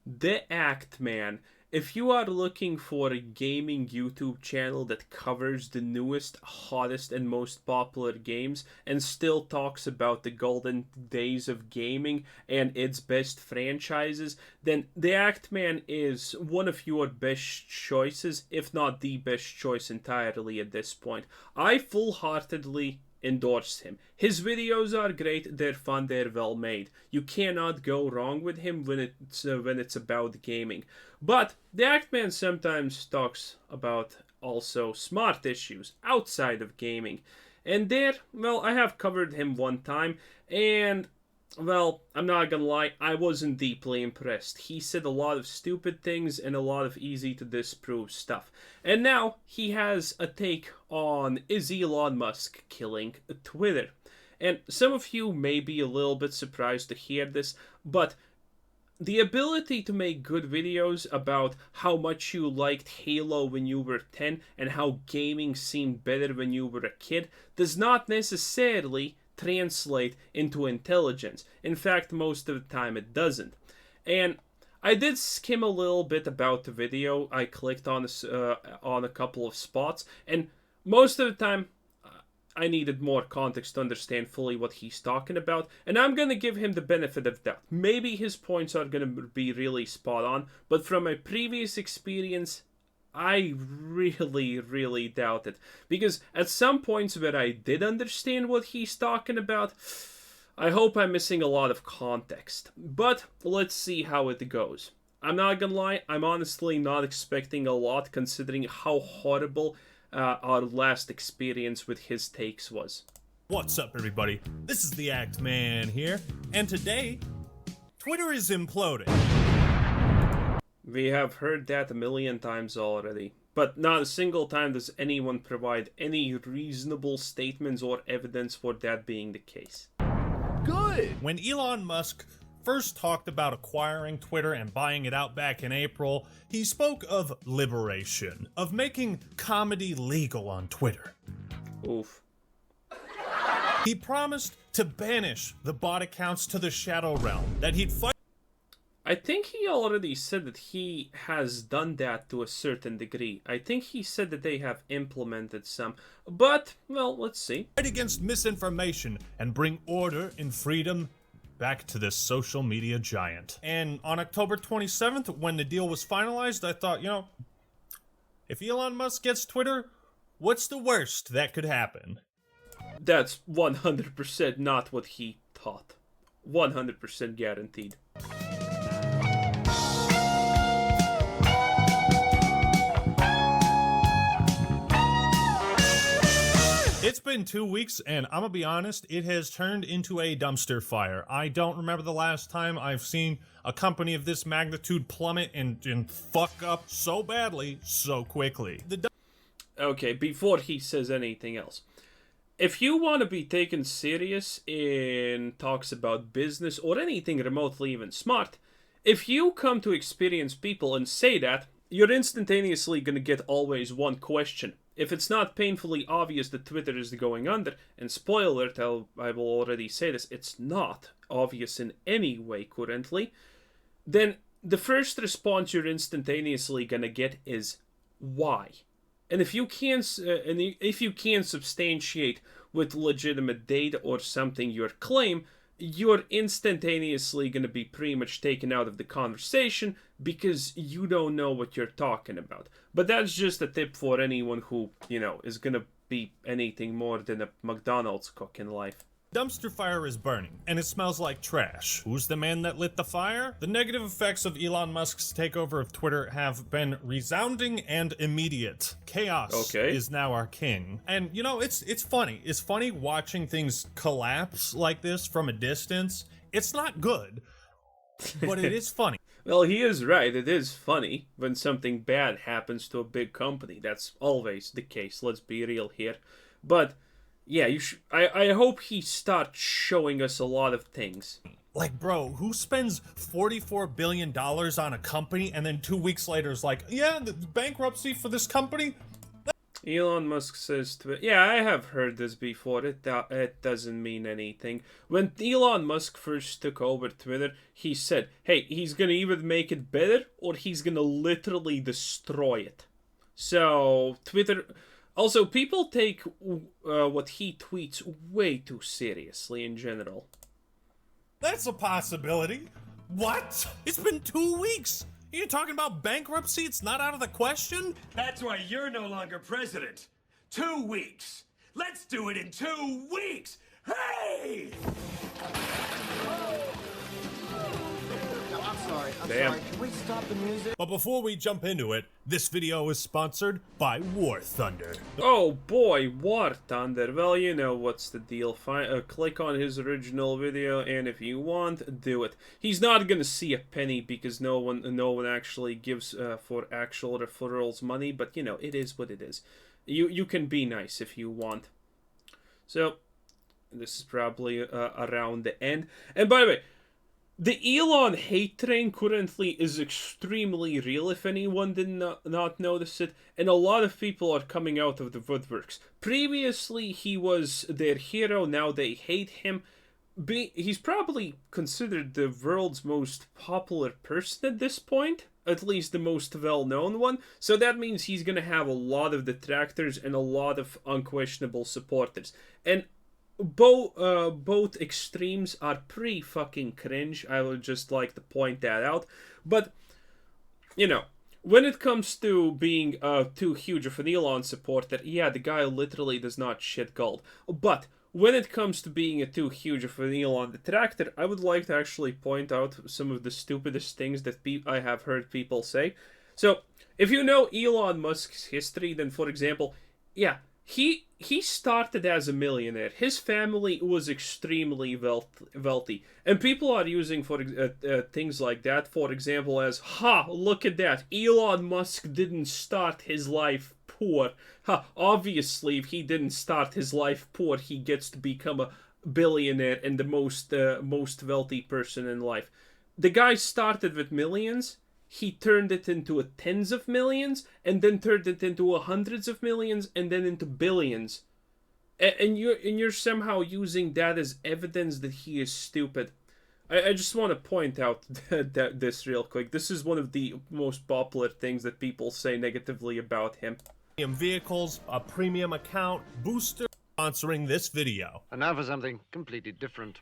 The Act Man. If you are looking for a gaming YouTube channel that covers the newest, hottest, and most popular games and still talks about the golden days of gaming and its best franchises, then The Act Man is one of your best choices, if not the best choice entirely at this point. I full heartedly endorse him. His videos are great, they're fun, they're well made. You cannot go wrong with him when it's about gaming. But the Actman sometimes talks about also smart issues outside of gaming. And there, well, I have covered him one time, and well, I'm not gonna lie, I wasn't deeply impressed. He said a lot of stupid things and a lot of easy to disprove stuff. And now he has a take on is Elon Musk killing Twitter. And some of you may be a little bit surprised to hear this, but the ability to make good videos about how much you liked Halo when you were 10 and how gaming seemed better when you were a kid does not necessarily translate into intelligence. In fact, most of the time it doesn't. And I did skim a little bit about the video. I clicked on a couple of spots, and most of the time I needed more context to understand fully what he's talking about, and I'm gonna give him the benefit of doubt. Maybe his points are gonna be really spot on, but from my previous experience, I really doubt it. Because at some points where I did understand what he's talking about, I hope I'm missing a lot of context. But let's see how it goes. I'm not gonna lie, I'm honestly not expecting a lot considering how horrible our last experience with his takes was. What's up, everybody? This is the Act Man here, and today, Twitter is imploding. We have heard that a million times already, but not a single time does anyone provide any reasonable statements or evidence for that being the case. Good! When Elon Musk first talked about acquiring Twitter and buying it out back in April, he spoke of liberation, of making comedy legal on Twitter. Oof. He promised to banish the bot accounts to the Shadow Realm, that he'd fight. I think he already said that he has done that to a certain degree. I think he said that they have implemented some, but, well, let's see. Fight against misinformation and bring order and freedom back to this social media giant. And on October 27th, when the deal was finalized, I thought, if Elon Musk gets Twitter, what's the worst that could happen? That's 100% not what he thought. 100% guaranteed. It's been 2 weeks, and I'm gonna be honest, it has turned into a dumpster fire. I don't remember the last time I've seen a company of this magnitude plummet and fuck up so badly, so quickly. Okay, before he says anything else. If you want to be taken serious in talks about business or anything remotely even smart, if you come to experienced people and say that, you're instantaneously gonna get always one question. If it's not painfully obvious that Twitter is going under, and spoiler, I will already say this, it's not obvious in any way currently, then the first response you're instantaneously gonna get is why. And if you can't substantiate with legitimate data or something your claim, you're instantaneously going to be pretty much taken out of the conversation because you don't know what you're talking about. But that's just a tip for anyone who, is going to be anything more than a McDonald's cook in life. Dumpster fire is burning, and it smells like trash. Who's the man that lit the fire? The negative effects of Elon Musk's takeover of Twitter have been resounding and immediate. Chaos is now our king. And, it's funny. It's funny watching things collapse like this from a distance. It's not good, but it is funny. Well, he is right. It is funny when something bad happens to a big company. That's always the case. Let's be real here. But yeah, I hope he starts showing us a lot of things. Like, bro, who spends $44 billion on a company and then 2 weeks later is like, yeah, the bankruptcy for this company? Elon Musk says, yeah, I have heard this before. It doesn't mean anything. When Elon Musk first took over Twitter, he said, hey, he's going to either make it better or he's going to literally destroy it. So, Twitter... Also, people take what he tweets way too seriously in general. That's a possibility. What? It's been 2 weeks. You're talking about bankruptcy? It's not out of the question? That's why you're no longer president. 2 weeks. Let's do it in 2 weeks. Hey! I'm sorry. Can we stop the music? But before we jump into it, this video is sponsored by War Thunder. Oh boy, War Thunder. Well, you know what's the deal. Click on his original video, and if you want, do it. He's not gonna see a penny because no one actually gives for actual referrals money. But you know, it is what it is. You can be nice if you want. So this is probably around the end. And by the way, the Elon hate train currently is extremely real, if anyone did not notice it, and a lot of people are coming out of the woodworks. Previously, he was their hero, now they hate him. He's probably considered the world's most popular person at this point, at least the most well-known one, so that means he's gonna have a lot of detractors and a lot of unquestionable supporters. And both extremes are pretty fucking cringe. I would just like to point that out. But, you know, when it comes to being too huge of an Elon supporter, yeah, the guy literally does not shit gold. But when it comes to being a too huge of an Elon detractor, I would like to actually point out some of the stupidest things that I have heard people say. So, if you know Elon Musk's history, then for example, yeah, he started as a millionaire. His family was extremely wealthy. And people are using for things like that, for example, as, ha, look at that, Elon Musk didn't start his life poor. Ha, obviously, if he didn't start his life poor, he gets to become a billionaire and the most wealthy person in life. The guy started with millions. He turned it into tens of millions, and then turned it into hundreds of millions, and then into billions. And you're somehow using that as evidence that he is stupid. I just want to point out that this real quick. This is one of the most popular things that people say negatively about him. Vehicles, a premium account, booster sponsoring this video. And now for something completely different.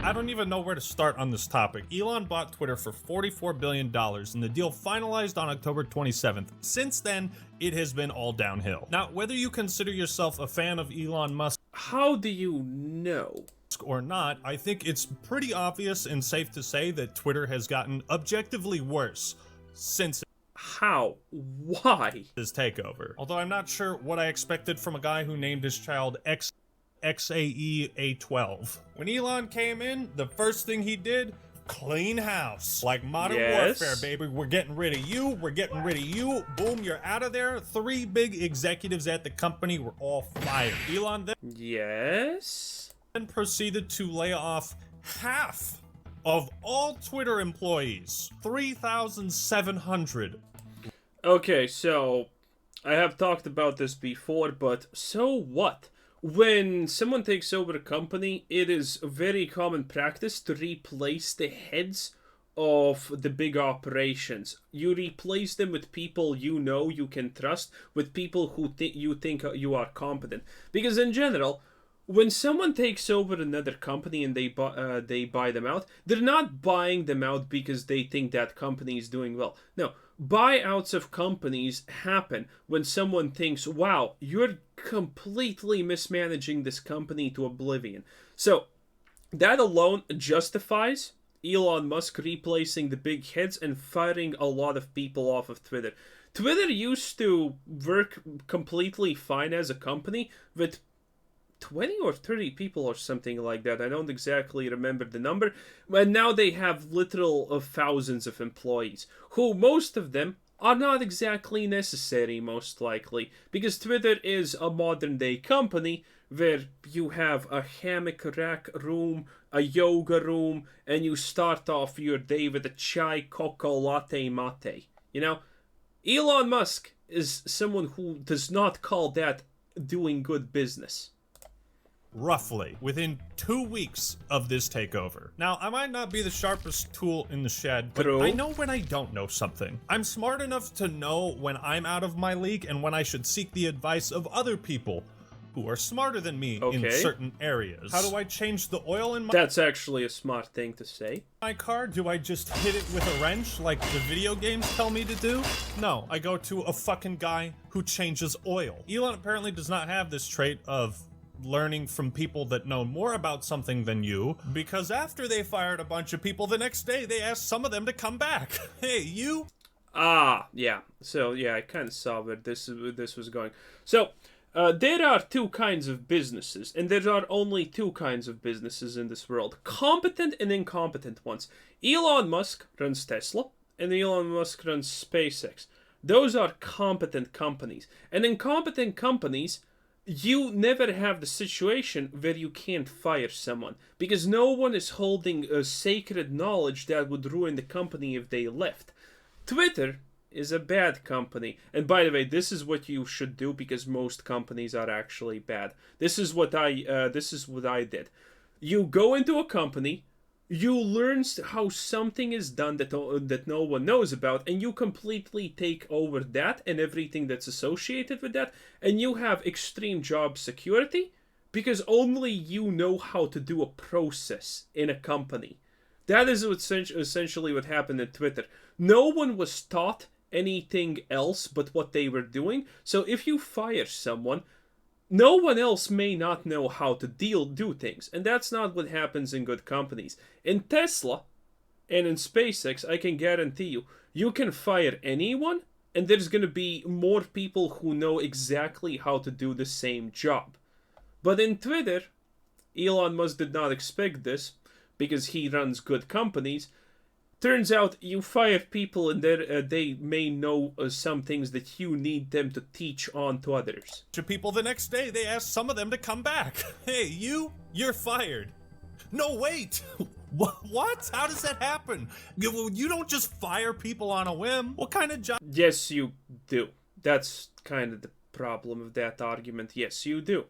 I don't even know where to start on this topic. Elon bought Twitter for $44 billion, and the deal finalized on October 27th. Since then, it has been all downhill. Now, whether you consider yourself a fan of Elon Musk, how do you know? Or not, I think it's pretty obvious and safe to say that Twitter has gotten objectively worse since how? Why? His takeover. Although I'm not sure what I expected from a guy who named his child XAE-A12. When Elon came in, the first thing he did, clean house. Like Modern Warfare, baby. We're getting rid of you. We're getting rid of you. Boom, you're out of there. 3 big executives at the company were all fired. Elon then proceeded to lay off half of all Twitter employees. 3,700. Okay, so I have talked about this before, but so what? When someone takes over a company, it is a very common practice to replace the heads of the big operations. You replace them with people you know you can trust, with people who you think you are competent. Because in general, when someone takes over another company and they buy them out, they're not buying them out because they think that company is doing well. No, buyouts of companies happen when someone thinks, wow, you're completely mismanaging this company to oblivion. So that alone justifies Elon Musk replacing the big heads and firing a lot of people off of Twitter. Twitter used to work completely fine as a company with 20 or 30 people or something like that. I don't exactly remember the number. But now they have literal thousands of employees, who most of them are not exactly necessary, most likely. Because Twitter is a modern day company where you have a hammock rack room, a yoga room, and you start off your day with a chai cocoa latte mate. You know? Elon Musk is someone who does not call that doing good business. Roughly within 2 weeks of this takeover. Now, I might not be the sharpest tool in the shed, but True. I know when I don't know something. I'm smart enough to know when I'm out of my league and when I should seek the advice of other people who are smarter than me in certain areas. How do I change the oil in my... That's actually a smart thing to say. My car? Do I just hit it with a wrench like the video games tell me to do? No, I go to a fucking guy who changes oil. Elon apparently does not have this trait of learning from people that know more about something than you, because after they fired a bunch of people, the next day they asked some of them to come back. Hey, you? Yeah. So, yeah, I kind of saw where this was going. So, there are two kinds of businesses, and there are only two kinds of businesses in this world. Competent and incompetent ones. Elon Musk runs Tesla, and Elon Musk runs SpaceX. Those are competent companies. And incompetent companies, you never have the situation where you can't fire someone, because no one is holding a sacred knowledge that would ruin the company if they left. Twitter is a bad company, and by the way, this is what you should do, because most companies are actually bad. This is what I did. You go into a company, you learn how something is done that no one knows about, and you completely take over that and everything that's associated with that, and you have extreme job security because only you know how to do a process in a company. That is essentially what happened at Twitter. No one was taught anything else but what they were doing, so if you fire someone, no one else may not know how to do things, and that's not what happens in good companies. In Tesla and in SpaceX, I can guarantee you, you can fire anyone, and there's going to be more people who know exactly how to do the same job. But in Twitter, Elon Musk did not expect this, because he runs good companies. Turns out you fire people and they may know some things that you need them to teach on to others. To people the next day, they asked some of them to come back. Hey, you're fired. No, wait. What? How does that happen? You don't just fire people on a whim. What kind of job? Yes, you do. That's kind of the problem of that argument. Yes, you do.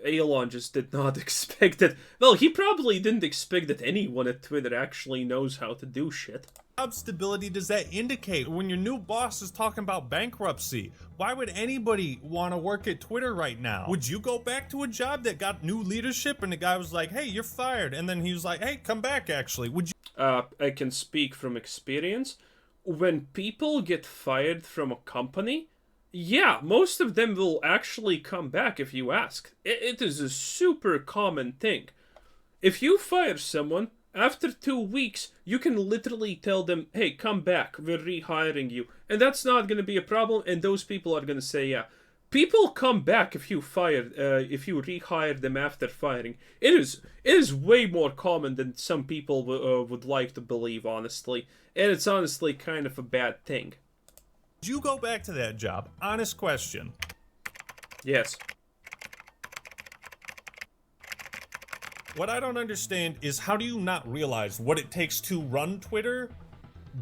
Elon just did not expect that. Well, he probably didn't expect that anyone at Twitter actually knows how to do shit. What stability does that indicate when your new boss is talking about bankruptcy? Why would anybody want to work at Twitter right now? Would you go back to a job that got new leadership and the guy was like, hey, you're fired, and then he was like, hey, come back actually? Would you? I can speak from experience. When people get fired from a company, yeah, most of them will actually come back if you ask. It is a super common thing. If you fire someone, after 2 weeks, you can literally tell them, hey, come back, we're rehiring you. And that's not going to be a problem, and those people are going to say, yeah. People come back if you rehire them after firing. It is way more common than some people would like to believe, honestly. And it's honestly kind of a bad thing. Did you go back to that job? Honest question. Yes. What I don't understand is how do you not realize what it takes to run Twitter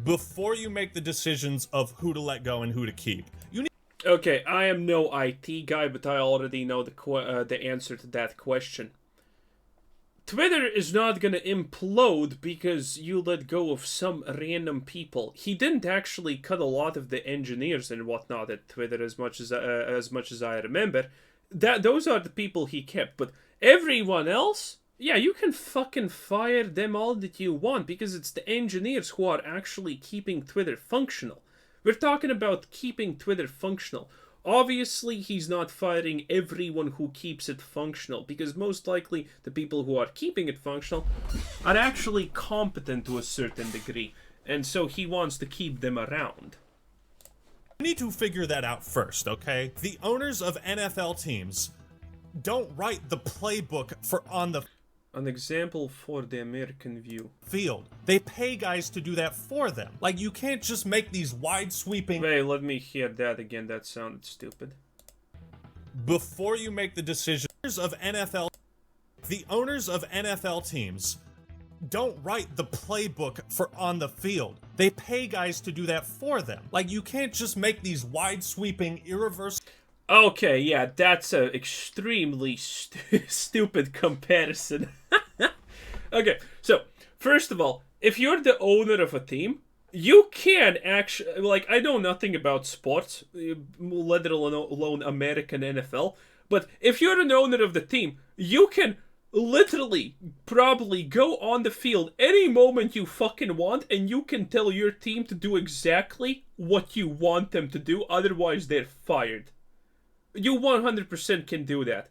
before you make the decisions of who to let go and who to keep? Okay, I am no IT guy, but I already know the answer to that question. Twitter is not gonna implode because you let go of some random people. He didn't actually cut a lot of the engineers and whatnot at Twitter, as much as I remember. Those are the people he kept, but everyone else, yeah, you can fucking fire them all that you want, because it's the engineers who are actually keeping Twitter functional. We're talking about keeping Twitter functional. Obviously, he's not firing everyone who keeps it functional, because most likely the people who are keeping it functional are actually competent to a certain degree, and so he wants to keep them around. You need to figure that out first, okay? The owners of NFL teams don't write the playbook An example for the American view. Field. They pay guys to do that for them. Like, you can't just make these wide sweeping... Wait, let me hear that again. That sounded stupid. Before you make the decision of NFL... The owners of NFL teams don't write the playbook for on the field. They pay guys to do that for them. Like, you can't just make these wide-sweeping, irreversible... Okay, yeah, that's a extremely stupid comparison. Okay, so, first of all, if you're the owner of a team, you can actually, like, I know nothing about sports, let alone American NFL, but if you're an owner of the team, you can literally probably go on the field any moment you fucking want, and you can tell your team to do exactly what you want them to do, otherwise they're fired. You 100% can do that.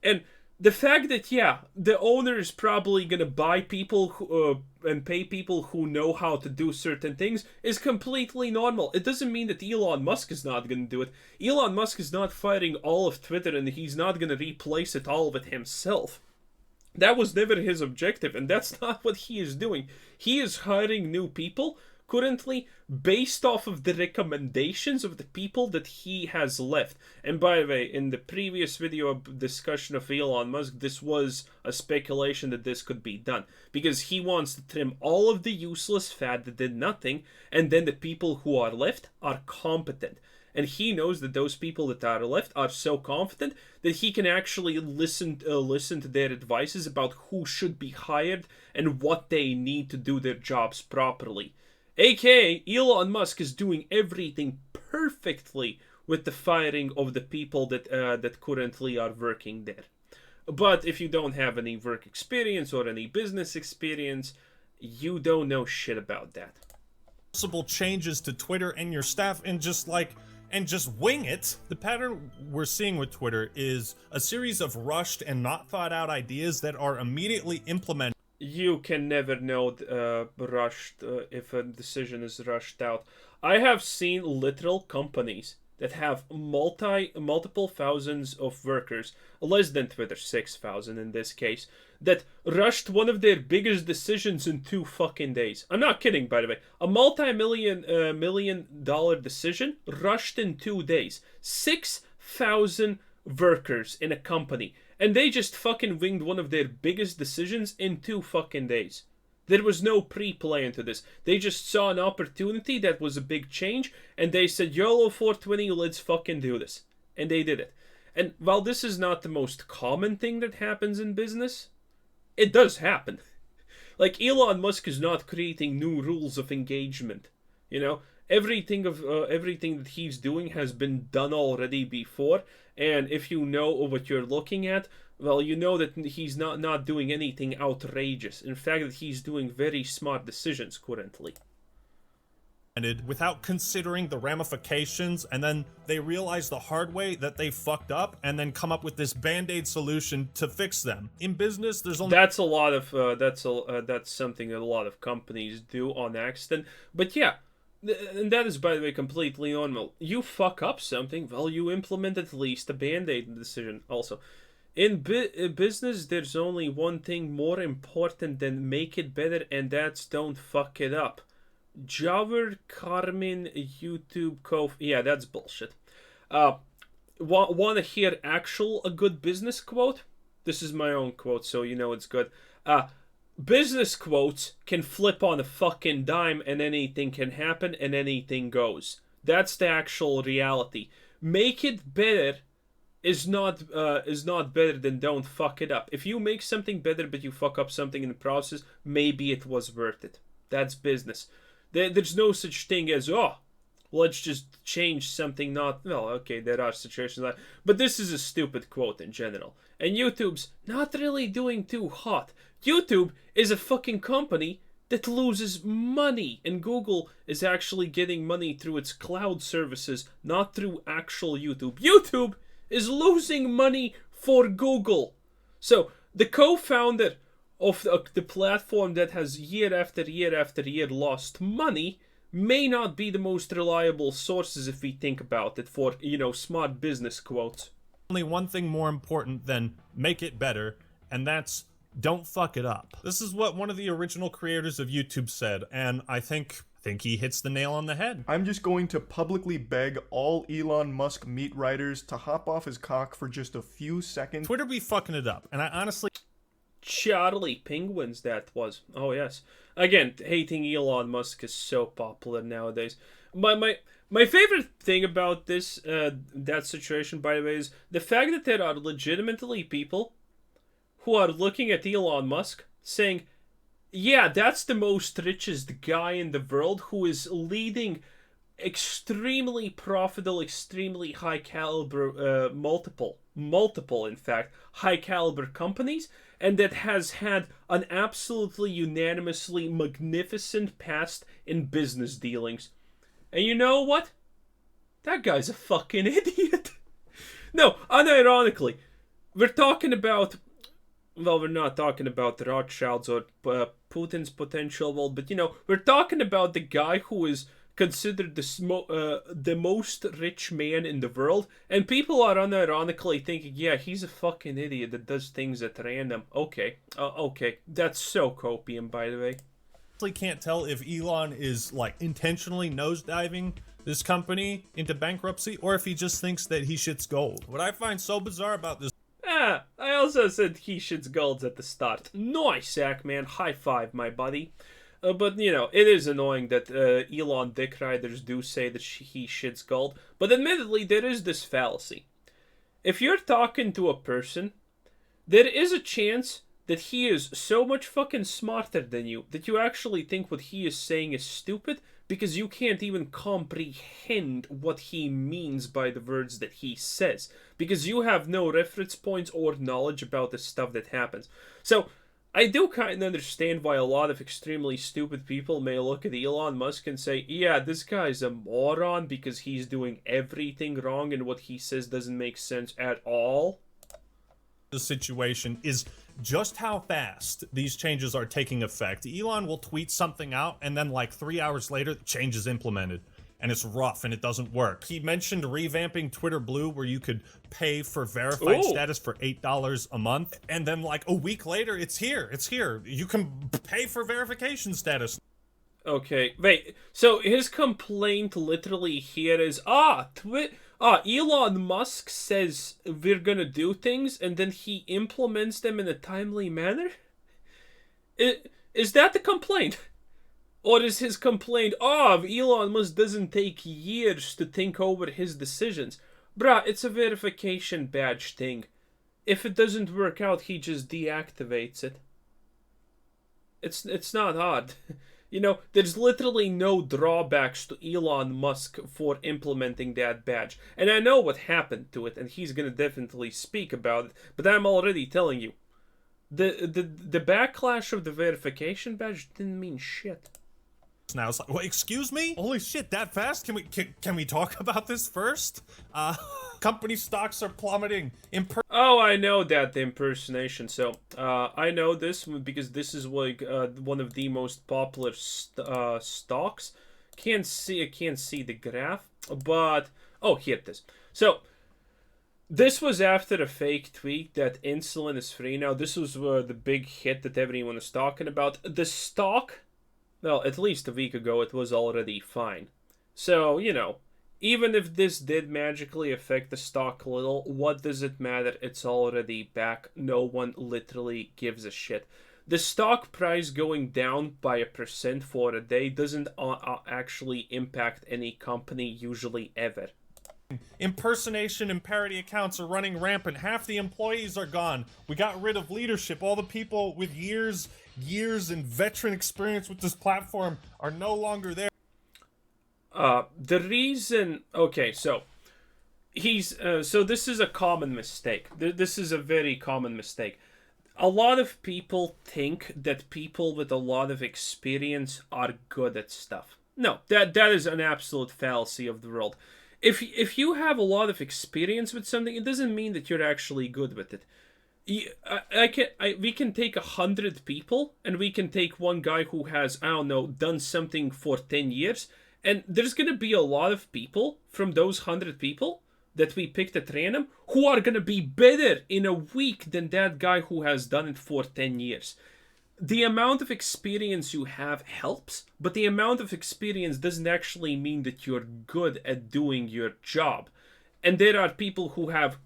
And the fact that, yeah, the owner is probably gonna buy people who, and pay people who know how to do certain things is completely normal. It doesn't mean that Elon Musk is not gonna do it. Elon Musk is not firing all of Twitter, and he's not gonna replace it all with himself. That was never his objective, and that's not what he is doing. He is hiring new people currently based off of the recommendations of the people that he has left. And by the way, in the previous video discussion of Elon Musk, this was a speculation that this could be done, because he wants to trim all of the useless fat that did nothing, and then the people who are left are competent. And he knows that those people that are left are so confident that he can actually listen to their advices about who should be hired and what they need to do their jobs properly. AKA, Elon Musk is doing everything perfectly with the firing of the people that currently are working there. But if you don't have any work experience or any business experience, you don't know shit about that. Possible changes to Twitter and your staff, and just wing it. The pattern we're seeing with Twitter is a series of rushed and not thought out ideas that are immediately implemented. You can never know if a decision is rushed out. I have seen literal companies that have multiple thousands of workers, less than Twitter, 6,000 in this case, that rushed one of their biggest decisions in 2 fucking days. I'm not kidding, by the way. A $multi-million decision rushed in 2 days. 6,000 workers in a company. And they just fucking winged one of their biggest decisions in 2 fucking days. There was no pre-play into this. They just saw an opportunity that was a big change, and they said, YOLO 420, let's fucking do this. And they did it. And while this is not the most common thing that happens in business, it does happen. Like, Elon Musk is not creating new rules of engagement. You know, everything that he's doing has been done already before, and if you know what you're looking at, well, you know that he's not doing anything outrageous. In fact, that he's doing very smart decisions currently. Without considering the ramifications, and then they realize the hard way that they fucked up, and then come up with this band-aid solution to fix them. In business, there's only... That's something that a lot of companies do on accident. But yeah, and that is, by the way, completely normal. You fuck up something, well, you implement at least a band-aid decision also. In business, there's only one thing more important than make it better, and that's don't fuck it up. Javer Carmen YouTube yeah, that's bullshit. Want to hear a good business quote? This is my own quote, so you know it's good. Business quotes can flip on a fucking dime, and anything can happen, and anything goes. That's the actual reality. Make it better is not better than don't fuck it up. If you make something better but you fuck up something in the process, maybe it was worth it. That's business. There's no such thing as, let's just change something not... Well, okay, there are situations like... But this is a stupid quote in general. And YouTube's not really doing too hot. YouTube is a fucking company that loses money. And Google is actually getting money through its cloud services, not through actual YouTube. YouTube is losing money for Google. So, the co-founder of the platform that has year after year after year lost money may not be the most reliable sources if we think about it for, smart business quotes. Only one thing more important than make it better, and that's don't fuck it up. This is what one of the original creators of YouTube said, and I think he hits the nail on the head. I'm just going to publicly beg all Elon Musk meat riders to hop off his cock for just a few seconds. Twitter be fucking it up, and I honestly... Charlie Penguins, that was. Oh, yes. Again, hating Elon Musk is so popular nowadays. My favorite thing about this, that situation, by the way, is the fact that there are legitimately people who are looking at Elon Musk saying, yeah, that's the most richest guy in the world who is leading extremely profitable, extremely high caliber, multiple, in fact, high caliber companies, and that has had an absolutely unanimously magnificent past in business dealings. And you know what? That guy's a fucking idiot. No, unironically, we're talking about. Well, we're not talking about the Rothschilds or Putin's potential world, but we're talking about the guy who is considered the most rich man in the world, and people are unironically thinking, yeah, he's a fucking idiot that does things at random. Okay, that's so copium, by the way. I can't tell if Elon is like intentionally nosediving this company into bankruptcy, or if he just thinks that he shits gold. What I find so bizarre about this. I also said he shits golds at the start. Nice, Sackman. High five, my buddy. But, it is annoying that Elon dick riders do say that he shits gold. But admittedly, there is this fallacy. If you're talking to a person, there is a chance that he is so much fucking smarter than you that you actually think what he is saying is stupid because you can't even comprehend what he means by the words that he says. Because you have no reference points or knowledge about the stuff that happens. So, I do kind of understand why a lot of extremely stupid people may look at Elon Musk and say, yeah, this guy's a moron because he's doing everything wrong and what he says doesn't make sense at all. The situation is just how fast these changes are taking effect. Elon will tweet something out and then like 3 hours later, the change is implemented. And it's rough and it doesn't work. He mentioned revamping Twitter Blue where you could pay for verified status for $8 a month. And then like a week later, it's here. It's here. You can pay for verification status. Okay, wait. So his complaint literally here is, Elon Musk says we're gonna do things and then he implements them in a timely manner? Is that the complaint? Or is his complaint, Elon Musk doesn't take years to think over his decisions? Bruh, it's a verification badge thing. If it doesn't work out, he just deactivates it. It's not hard. There's literally no drawbacks to Elon Musk for implementing that badge. And I know what happened to it, and he's gonna definitely speak about it, but I'm already telling you. The backlash of the verification badge didn't mean shit. Now it's like, well, excuse me? Holy shit, that fast? Can we talk about this first? Company stocks are plummeting. I know that the impersonation. So, I know this because this is like one of the most popular stocks. I can't see the graph, but here it is. So, this was after a fake tweet that insulin is free now. This was the big hit that everyone was talking about. The stock. Well, at least a week ago, it was already fine. So, even if this did magically affect the stock a little, what does it matter? It's already back. No one literally gives a shit. The stock price going down by 1% for a day doesn't actually impact any company usually ever. Impersonation and parody accounts are running rampant. Half the employees are gone. We got rid of leadership. All the people with years and veteran experience with this platform are no longer there. The reason... Okay, so... So this is a common mistake. This is a very common mistake. A lot of people think that people with a lot of experience are good at stuff. No, that is an absolute fallacy of the world. If you have a lot of experience with something, it doesn't mean that you're actually good with it. We can take 100 people, and we can take one guy who has, I don't know, done something for 10 years, and there's going to be a lot of people from those 100 people that we picked at random who are going to be better in a week than that guy who has done it for 10 years. The amount of experience you have helps, but the amount of experience doesn't actually mean that you're good at doing your job. And there are people who have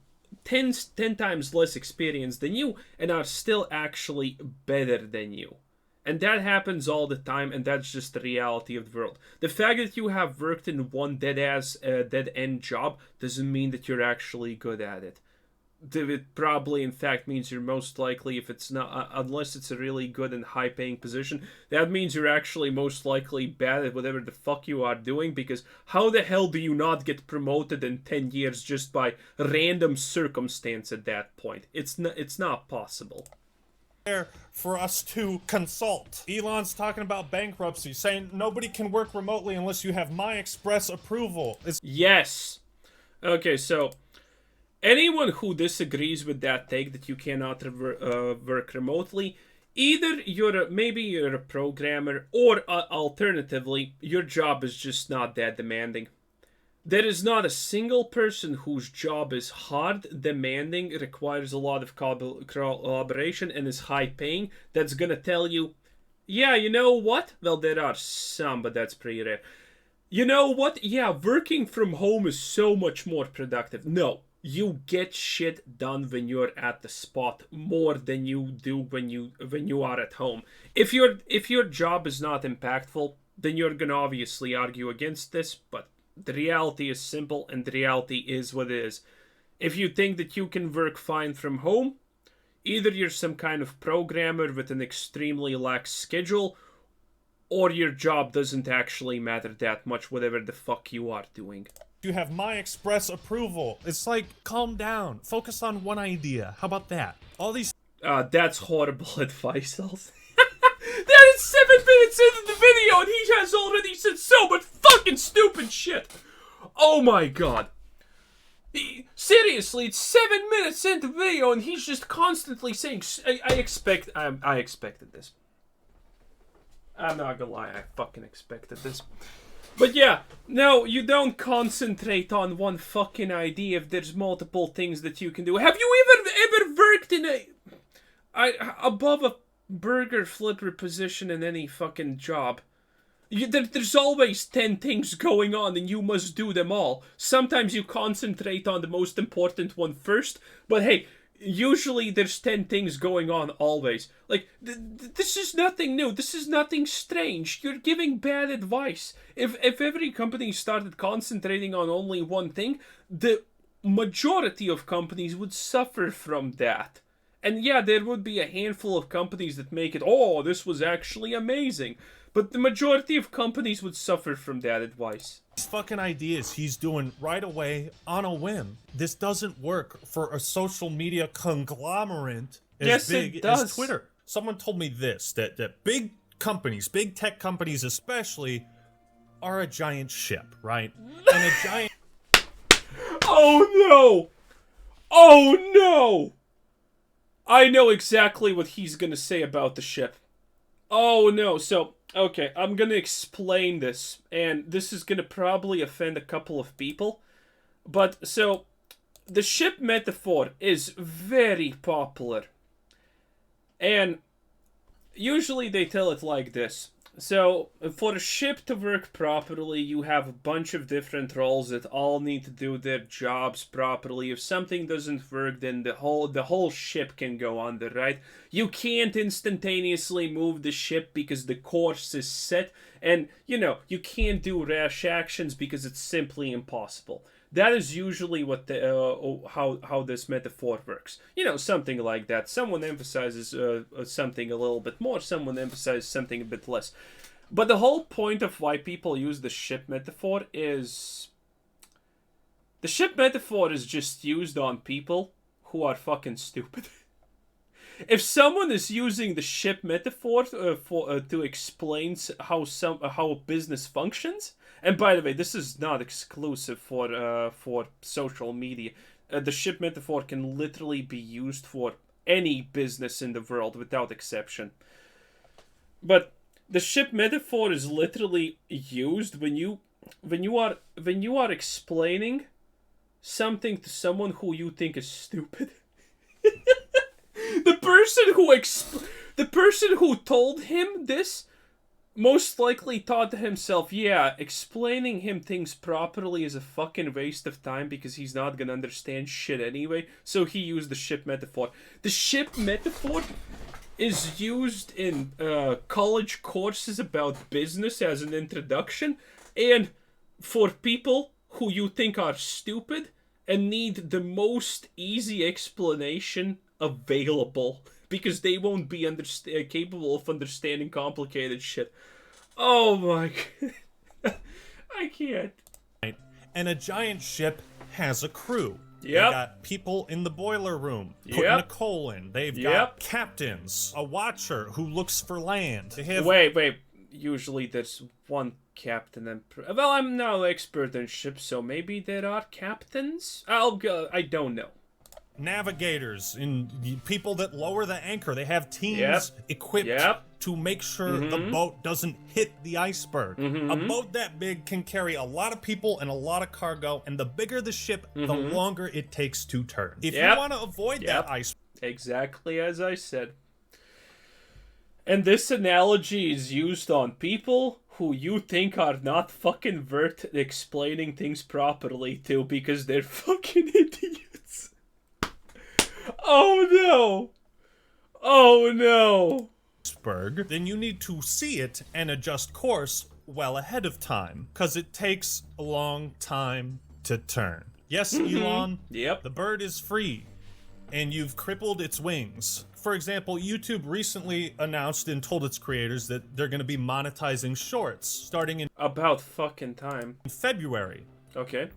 10 times less experience than you and are still actually better than you. And that happens all the time, and that's just the reality of the world. The fact that you have worked in one dead-end job doesn't mean that you're actually good at it. It probably, in fact, means you're most likely, if it's not, unless it's a really good and high-paying position, that means you're actually most likely bad at whatever the fuck you are doing, because how the hell do you not get promoted in 10 years just by random circumstance at that point? It's not possible. For us to consult. Elon's talking about bankruptcy, saying nobody can work remotely unless you have my express approval. Yes. Okay, so anyone who disagrees with that take that you cannot work remotely, either maybe you're a programmer, or alternatively, your job is just not that demanding. There is not a single person whose job is hard, demanding, requires a lot of collaboration, and is high-paying that's gonna tell you, yeah, you know what? Well, there are some, but that's pretty rare. You know what? Yeah, working from home is so much more productive. No, you get shit done when you're at the spot more than you do when you are at home. If your job is not impactful, then you're gonna obviously argue against this, but the reality is simple, and the reality is what it is. If you think that you can work fine from home, either you're some kind of programmer with an extremely lax schedule, or your job doesn't actually matter that much, whatever the fuck you are doing. You have my express approval. It's like, calm down. Focus on one idea. How about that? All these... That's horrible advice, also. That is 7 minutes into the video, and he has already said so much fucking stupid shit. Oh my god. Seriously, it's 7 minutes into the video, and he's just constantly saying, I expected this. I'm not gonna lie, I fucking expected this. But yeah, no, you don't concentrate on one fucking idea if there's multiple things that you can do. Have you ever worked in above a burger flipper position in any fucking job? There's always 10 things going on and you must do them all. Sometimes you concentrate on the most important one first, but hey, usually there's 10 things going on always. Like, this is nothing new. This is nothing strange. You're giving bad advice. If every company started concentrating on only one thing, the majority of companies would suffer from that. And yeah, there would be a handful of companies that make it, oh, this was actually amazing. But the majority of companies would suffer from that advice. These fucking ideas he's doing right away on a whim. This doesn't work for a social media conglomerate as big as Twitter. Someone told me this, that big companies, big tech companies especially, are a giant ship, right? And a giant... Oh no! Oh no! I know exactly what he's gonna say about the ship. Oh no, so, okay, I'm gonna explain this, and this is gonna probably offend a couple of people, but, so, the ship metaphor is very popular, and usually they tell it like this. So, for a ship to work properly, you have a bunch of different roles that all need to do their jobs properly. If something doesn't work, then the whole ship can go under, right? You can't instantaneously move the ship because the course is set, and, you know, you can't do rash actions because it's simply impossible. That is usually what how this metaphor works. You know, something like that. Someone emphasizes something a little bit more, someone emphasizes something a bit less. But the whole point of why people use the ship metaphor is... the ship metaphor is just used on people who are fucking stupid. If someone is using the ship metaphor to explain how a business functions, and by the way, this is not exclusive for social media. The ship metaphor can literally be used for any business in the world without exception. But the ship metaphor is literally used when you are explaining something to someone who you think is stupid. The person who told him this most likely thought to himself, yeah, explaining him things properly is a fucking waste of time because he's not gonna understand shit anyway, so he used the ship metaphor. The ship metaphor is used in college courses about business as an introduction, and for people who you think are stupid and need the most easy explanation available because they won't be capable of understanding complicated shit. Oh my god. I can't. And a giant ship has a crew. Yep. They got people in the boiler room putting a coal in. They've got captains, a watcher who looks for land. They have... Wait. Usually there's one captain and... Well, I'm no expert in ships, so maybe there are captains? I don't know. Navigators and people that lower the anchor. They have teams equipped to make sure the boat doesn't hit the iceberg. A boat that big can carry a lot of people and a lot of cargo, and the bigger the ship, the longer it takes to turn. If you want to avoid that iceberg... Exactly as I said. And this analogy is used on people who you think are not fucking worth explaining things properly to because they're fucking idiots. Oh no! Oh no! Then you need to see it and adjust course well ahead of time, because it takes a long time to turn. Yes, Elon, the bird is free, and you've crippled its wings. For example, YouTube recently announced and told its creators that they're going to be monetizing shorts starting in... About fucking time. February. Okay.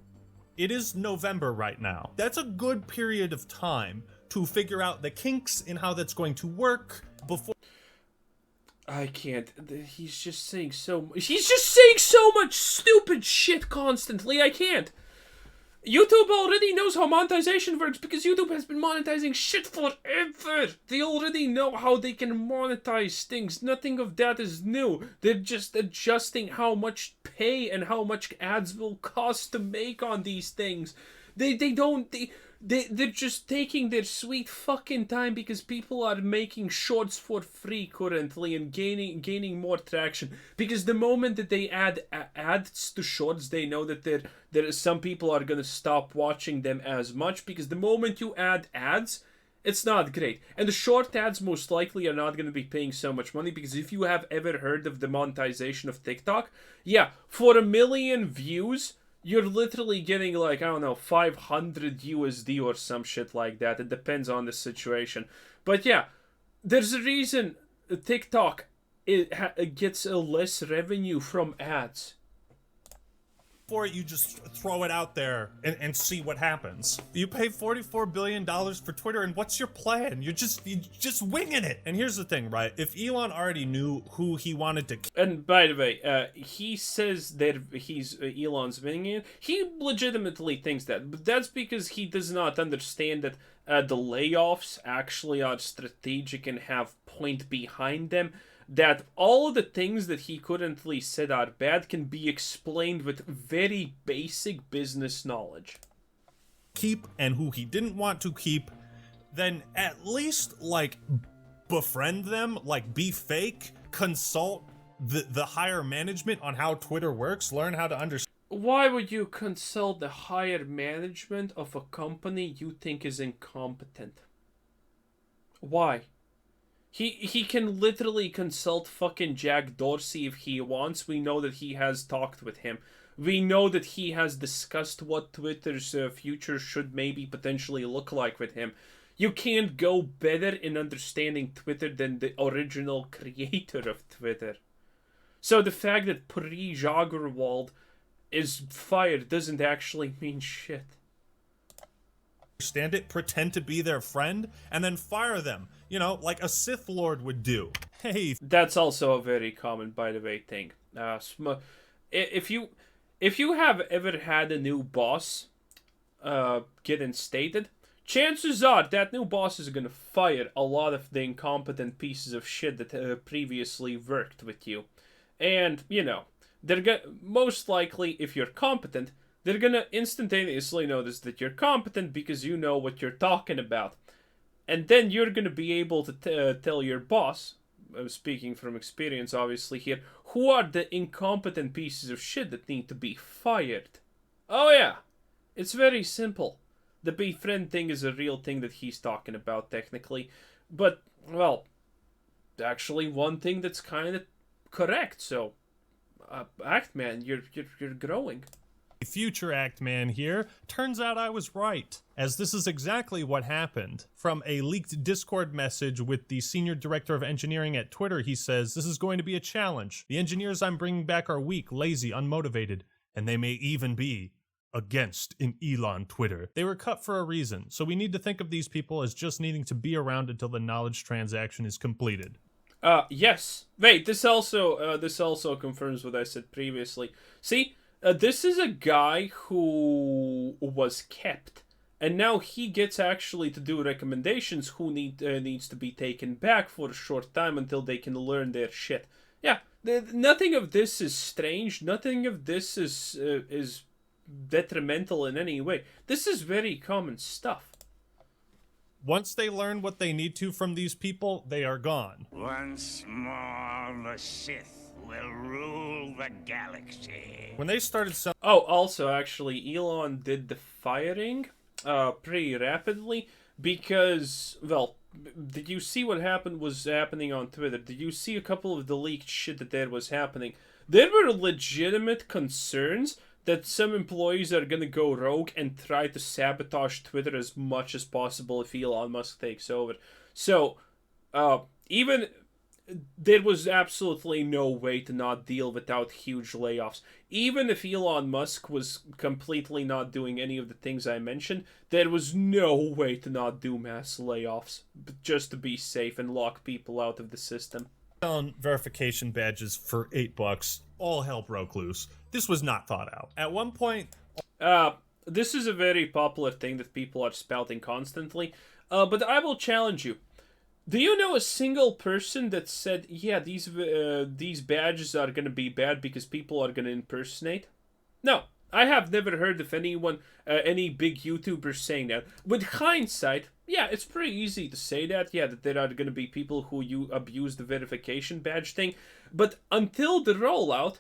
It is November right now. That's a good period of time to figure out the kinks in how that's going to work before... I can't. He's just saying so... He's just saying so much stupid shit constantly. I can't. YouTube already knows how monetization works because YouTube has been monetizing shit forever. They already know how they can monetize things. Nothing of that is new. They're just adjusting how much pay and how much ads will cost to make on these things. They're just taking their sweet fucking time because people are making shorts for free currently and gaining more traction. Because the moment that they add ads to shorts, they know that some people are gonna stop watching them as much. Because the moment you add ads, it's not great. And the short ads most likely are not gonna be paying so much money. Because if you have ever heard of the monetization of TikTok, yeah, for 1 million views, you're literally getting like, I don't know, 500 USD or some shit like that. It depends on the situation. But yeah, there's a reason TikTok gets a less revenue from ads. For it, you just throw it out there and see what happens. You pay $44 billion for Twitter, and what's your plan? You're just winging it. And here's the thing, right? If Elon already knew who he wanted to... And by the way, he says that Elon's winging it. He legitimately thinks that. But that's because he does not understand that the layoffs actually are strategic and have point behind them. That all of the things that he currently said are bad can be explained with very basic business knowledge. Keep and who he didn't want to keep, then at least, like, befriend them, like, be fake, consult the higher management on how Twitter works, learn how to understand. Why would you consult the higher management of a company you think is incompetent? Why? He can literally consult fucking Jack Dorsey if he wants. We know that he has talked with him. We know that he has discussed what Twitter's future should maybe potentially look like with him. You can't go better in understanding Twitter than the original creator of Twitter. So the fact that Pri Jagerwald is fired doesn't actually mean shit. Understand it, pretend to be their friend, and then fire them. You know, like a Sith Lord would do. Hey, that's also a very common, by the way, thing. If you have ever had a new boss get instated, chances are that new boss is gonna fire a lot of the incompetent pieces of shit that previously worked with you, and you know they're most likely, if you're competent, they're gonna instantaneously notice that you're competent because you know what you're talking about. And then you're gonna be able to tell your boss, I'm speaking from experience, obviously, here. Who are the incompetent pieces of shit that need to be fired? Oh, yeah. It's very simple. The befriend thing is a real thing that he's talking about, technically. But, well, actually one thing that's kind of correct, so... Actman, you're growing. Future Actman here. Turns out I was right, as this is exactly what happened. From a leaked Discord message with the senior director of engineering at Twitter, he says, "This is going to be a challenge. The engineers I'm bringing back are weak, lazy, unmotivated, and they may even be against an Elon Twitter. They were cut for a reason, so we need to think of these people as just needing to be around until the knowledge transaction is completed." Yes. Wait, this also confirms what I said previously. See, this is a guy who was kept, and now he gets actually to do recommendations who needs to be taken back for a short time until they can learn their shit. Yeah, nothing of this is strange. Nothing of this is detrimental in any way. This is very common stuff. Once they learn what they need to from these people, they are gone. Once more, the Sith will rule the galaxy. When they started selling... Oh, also, actually, Elon did the firing pretty rapidly because, well, did you see what was happening on Twitter? Did you see a couple of the leaked shit that there was happening? There were legitimate concerns that some employees are gonna go rogue and try to sabotage Twitter as much as possible if Elon Musk takes over. So, even there was absolutely no way to not deal without huge layoffs. Even if Elon Musk was completely not doing any of the things I mentioned, there was no way to not do mass layoffs, just to be safe and lock people out of the system. Verification badges for $8. All hell broke loose. This was not thought out. At one point... this is a very popular thing that people are spouting constantly, but I will challenge you. Do you know a single person that said, yeah, these badges are gonna be bad because people are gonna impersonate? No. I have never heard of anyone, any big YouTubers saying that. With hindsight, yeah, it's pretty easy to say that. Yeah, that there are going to be people who abuse the verification badge thing. But until the rollout,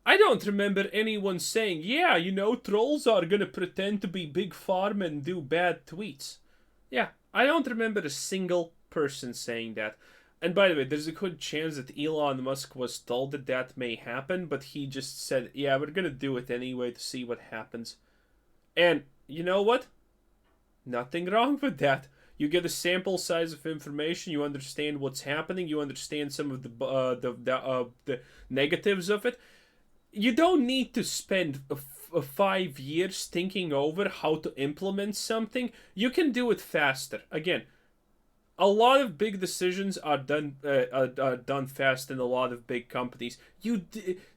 I don't remember anyone saying, yeah, you know, trolls are going to pretend to be big pharma and do bad tweets. Yeah, I don't remember a single person saying that. And by the way, there's a good chance that Elon Musk was told that that may happen, but he just said, yeah, we're gonna do it anyway to see what happens. And you know what? Nothing wrong with that. You get a sample size of information, you understand what's happening, you understand some of the negatives of it. You don't need to spend 5 years thinking over how to implement something. You can do it faster. Again, a lot of big decisions are done fast in a lot of big companies.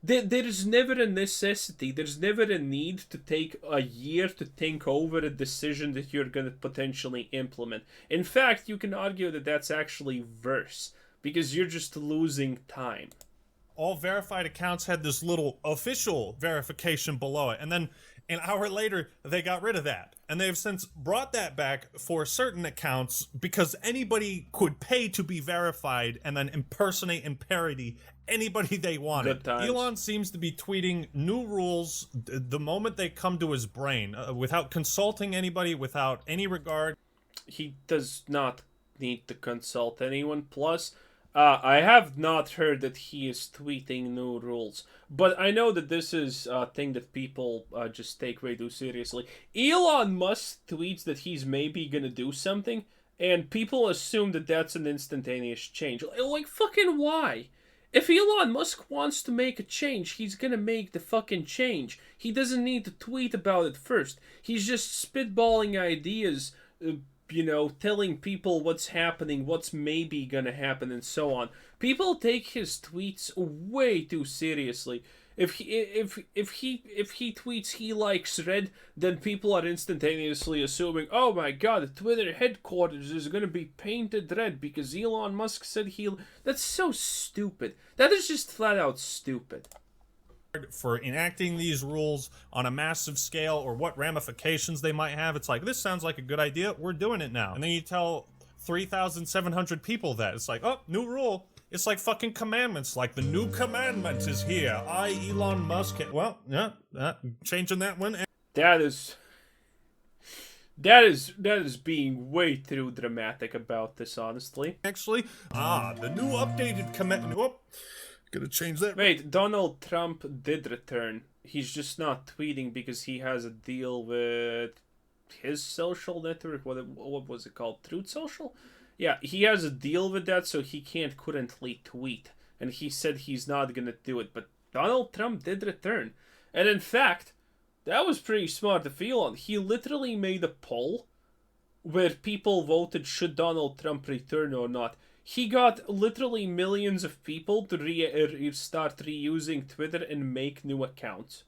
There's never a necessity. There's never a need to take a year to think over a decision that you're going to potentially implement. In fact, you can argue that that's actually worse because you're just losing time. All verified accounts had this little official verification below it, and then an hour later, they got rid of that. And they've since brought that back for certain accounts because anybody could pay to be verified and then impersonate and parody anybody they wanted. Elon seems to be tweeting new rules the moment they come to his brain, without consulting anybody, without any regard. He does not need to consult anyone. Plus, I have not heard that he is tweeting new rules, but I know that this is a thing that people just take way too seriously. Elon Musk tweets that he's maybe gonna do something, and people assume that that's an instantaneous change. Like, fucking why? If Elon Musk wants to make a change, he's gonna make the fucking change. He doesn't need to tweet about it first. He's just spitballing ideas, you know, telling people what's happening, what's maybe gonna happen, and so on. People take his tweets way too seriously. If he tweets he likes red, then people are instantaneously assuming, oh my god, the Twitter headquarters is gonna be painted red because Elon Musk said he'll... That's so stupid. That is just flat out stupid. For enacting these rules on a massive scale or what ramifications they might have. It's like, this sounds like a good idea, we're doing it now. And then you tell 3,700 people that. It's like, oh, new rule. It's like fucking commandments, like the new commandment is here. I, Elon Musk, changing that one. That is being way too dramatic about this, honestly. Actually, the new updated command. Whoop, gonna change that. Wait, Donald Trump did return. He's just not tweeting because he has a deal with his social network. What was it called? Truth Social? Yeah, he has a deal with that, so he can't currently tweet. And he said he's not gonna do it. But Donald Trump did return. And in fact, that was pretty smart of Elon. He literally made a poll where people voted should Donald Trump return or not. He got literally millions of people to start reusing Twitter and make new accounts.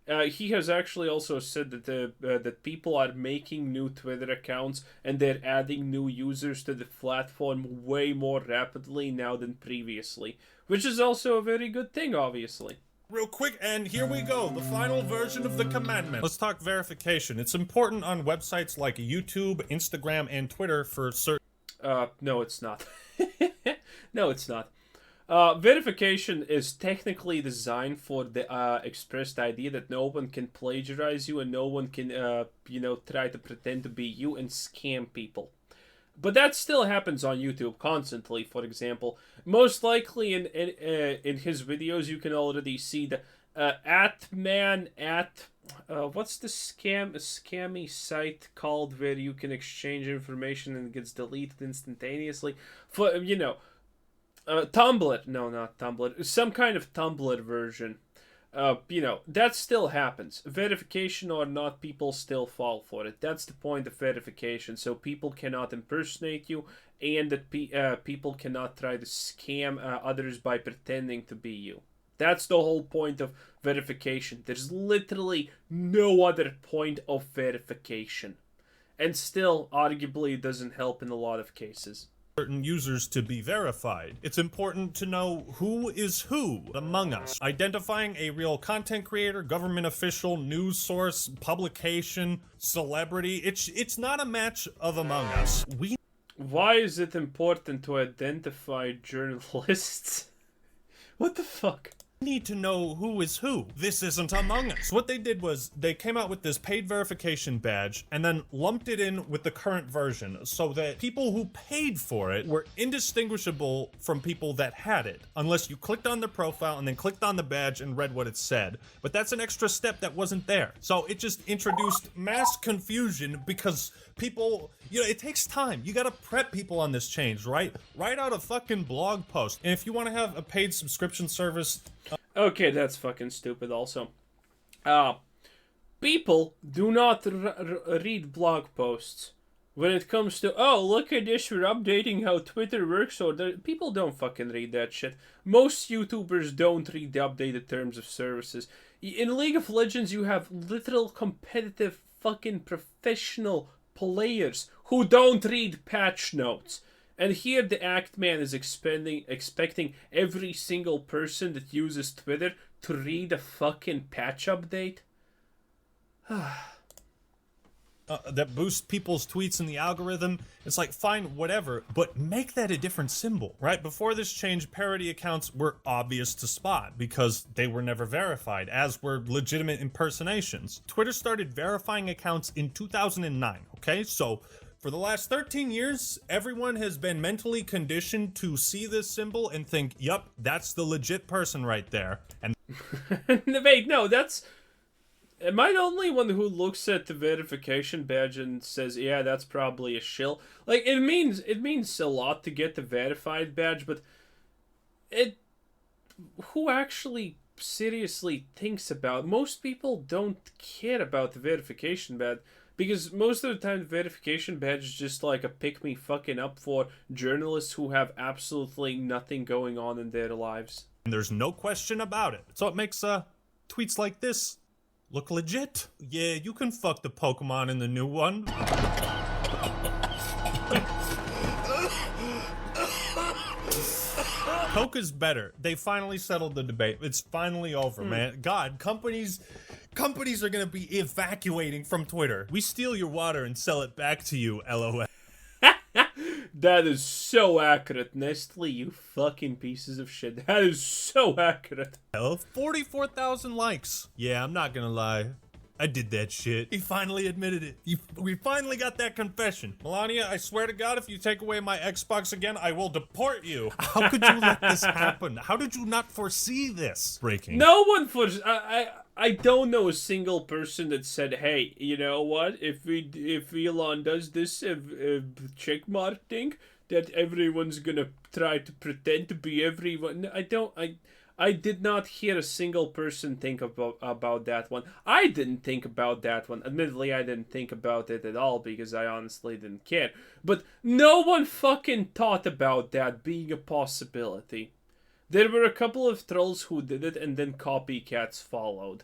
He has actually also said that that people are making new Twitter accounts and they're adding new users to the platform way more rapidly now than previously, which is also a very good thing, obviously. Real quick, and here we go, the final version of the commandment. Let's talk verification. It's important on websites like YouTube, Instagram, and Twitter for certain... No, it's not. No, it's not. Verification is technically designed for the expressed idea that no one can plagiarize you and no one can, try to pretend to be you and scam people. But that still happens on YouTube constantly. For example, most likely in his videos, you can already see the what's the scammy site called where you can exchange information and it gets deleted instantaneously. For Tumblr. No, not Tumblr. Some kind of Tumblr version. That still happens. Verification or not, people still fall for it. That's the point of verification. So people cannot impersonate you, and that people cannot try to scam others by pretending to be you. That's the whole point of verification. There's literally no other point of verification. And still, arguably, it doesn't help in a lot of cases. Certain users to be verified. It's important to know who is who among us. Identifying a real content creator, government official, news source, publication, celebrity. It's not a match of Among Us. Why is it important to identify journalists? What the fuck? Need to know who is who. This isn't Among Us. What they did was they came out with this paid verification badge and then lumped it in with the current version so that people who paid for it were indistinguishable from people that had it, unless you clicked on their profile and then clicked on the badge and read what it said. But that's an extra step that wasn't there. So it just introduced mass confusion because people, it takes time. You gotta prep people on this change, right? Write out a fucking blog post. And if you want to have a paid subscription service... Okay, that's fucking stupid also. People do not read blog posts. When it comes to, oh, look at this, we're updating how Twitter works, people don't fucking read that shit. Most YouTubers don't read the updated terms of services. In League of Legends, you have literal competitive fucking professional players who don't read patch notes. And here the Act Man is expecting every single person that uses Twitter to read a fucking patch update? That boosts people's tweets in the algorithm. It's like, fine, whatever, but make that a different symbol, right? Before this change, parody accounts were obvious to spot because they were never verified, as were legitimate impersonations. Twitter started verifying accounts in 2009, okay? So for the last 13 years, everyone has been mentally conditioned to see this symbol and think, yup, that's the legit person right there. And wait, no, am I the only one who looks at the verification badge and says, yeah, that's probably a shill? Like, it means a lot to get the verified badge, but who actually seriously thinks about? Most people don't care about the verification badge. Because most of the time, the verification badge is just like a pick-me fucking up for journalists who have absolutely nothing going on in their lives. There's no question about it. So it makes tweets like this look legit. Yeah, you can fuck the Pokemon in the new one. Coke is better. They finally settled the debate. It's finally over, man. God, companies are gonna be evacuating from Twitter. We steal your water and sell it back to you, LOL. That is so accurate, Nestle, you fucking pieces of shit. That is so accurate. 44,000 likes. Yeah, I'm not gonna lie. I did that shit. He finally admitted it. We finally got that confession. Melania, I swear to God, if you take away my Xbox again, I will deport you. How could you let this happen? How did you not foresee this breaking? No one I don't know a single person that said, "Hey, you know what? If Elon does this check mark thing, that everyone's gonna try to pretend to be everyone." I did not hear a single person think about that one. I didn't think about that one. Admittedly, I didn't think about it at all because I honestly didn't care. But no one fucking thought about that being a possibility. There were a couple of trolls who did it, and then copycats followed.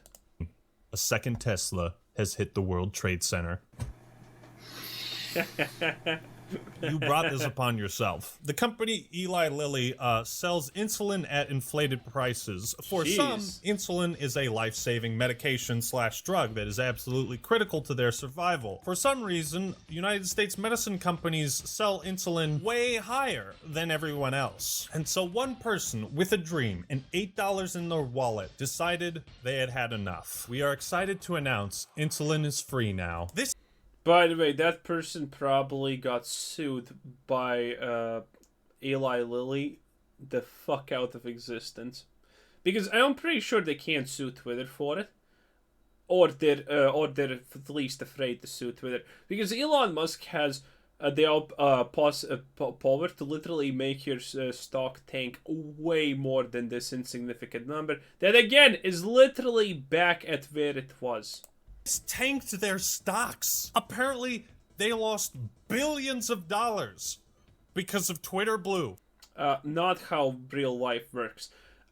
A second Tesla has hit the World Trade Center. You brought this upon yourself. The company Eli Lilly sells insulin at inflated prices. For some, insulin is a life-saving medication/drug that is absolutely critical to their survival. For some reason, United States medicine companies sell insulin way higher than everyone else. And so one person with a dream and $8 in their wallet decided they had had enough. We are excited to announce insulin is free now. By the way, that person probably got sued by Eli Lilly the fuck out of existence. Because I'm pretty sure they can't sue Twitter for it. Or they're at least afraid to sue Twitter. Because Elon Musk has the power to literally make your stock tank way more than this insignificant number. That, again, is literally back at where it was. Tanked their stocks. Apparently, they lost billions of dollars because of Twitter Blue. Not how real life works.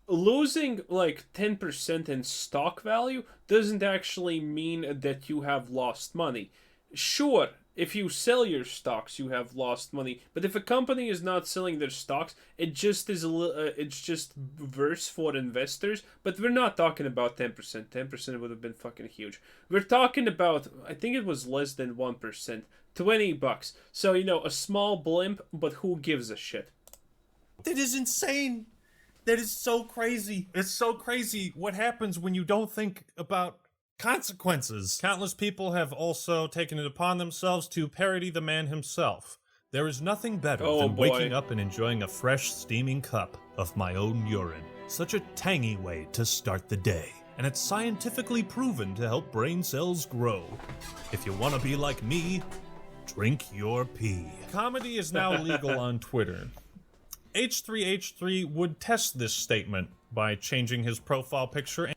Losing like 10% in stock value doesn't actually mean that you have lost money. Sure, if you sell your stocks, you have lost money. But if a company is not selling their stocks, it just is it's just worse for investors. But we're not talking about 10%. 10% would have been fucking huge. We're talking about, I think it was less than 1%. $20. So, you know, a small blimp, but who gives a shit? That is insane. That is so crazy. It's so crazy what happens when you don't think about consequences. Countless people have also taken it upon themselves to parody the man himself. There is nothing better than waking up and enjoying a fresh, steaming cup of my own urine. Such a tangy way to start the day. And it's scientifically proven to help brain cells grow. If you want to be like me, drink your pee. Comedy is now legal on Twitter. H3H3 would test this statement by changing his profile picture.